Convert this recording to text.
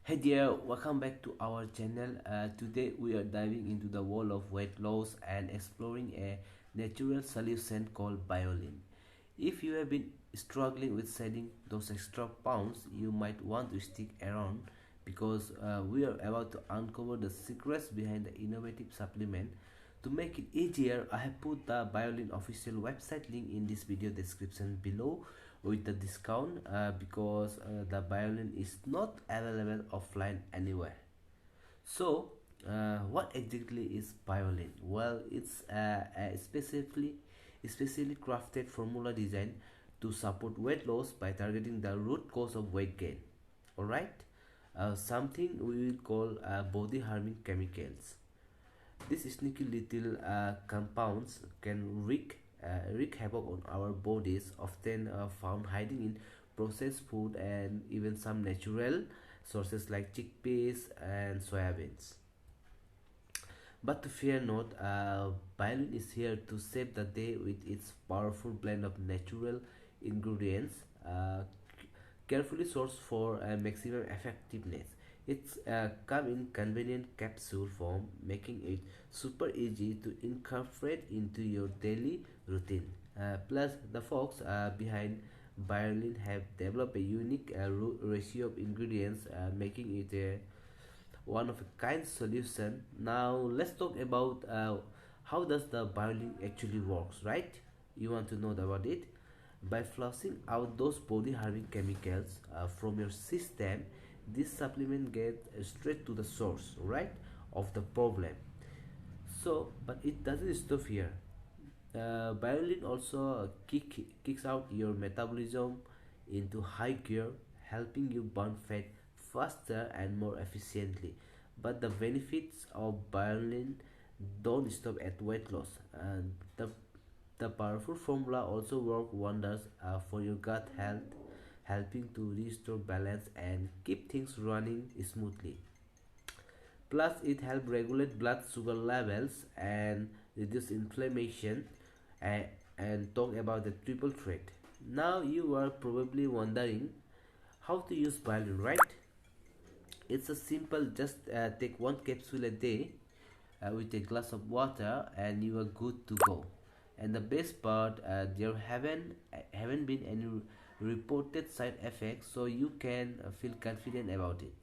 Hey dear, welcome back to our channel. Today we are diving into the world of weight loss and exploring a natural solution called BioLean. If you have been struggling with shedding those extra pounds, you might want to stick around because we are about to uncover the secrets behind the innovative supplement. To make it easier, I have put the BioLean official website link in this video description below with the discount because the BioLean is not available offline anywhere. So, what exactly is BioLean? Well, it's a specially crafted formula designed to support weight loss by targeting the root cause of weight gain. Alright? Something we will call body harming chemicals. These sneaky little compounds can wreak havoc on our bodies, often found hiding in processed food and even some natural sources like chickpeas and soybeans. But to fear not, BioLean is here to save the day with its powerful blend of natural ingredients, carefully sourced for maximum effectiveness. It's come in convenient capsule form, making it super easy to incorporate into your daily routine. Plus, the folks behind BioLean have developed a unique ratio of ingredients, making it a one of a kind solution. Now let's talk about how does the BioLean actually works, right? You want to know about it? By flushing out those body harming chemicals from your system, this supplement gets straight to the source, right, of the problem. So, but it doesn't stop here. BioLean also kicks out your metabolism into high gear, helping you burn fat faster and more efficiently. But the benefits of BioLean don't stop at weight loss. The powerful formula also work wonders for your gut health, helping to restore balance and keep things running smoothly. Plus, it helps regulate blood sugar levels and reduce inflammation and, and talk about the triple threat. Now, you are probably wondering how to use BioLean, right? It's a simple, just take one capsule a day with a glass of water and you are good to go. And the best part, there haven't been any reported side effects, so you can feel confident about it.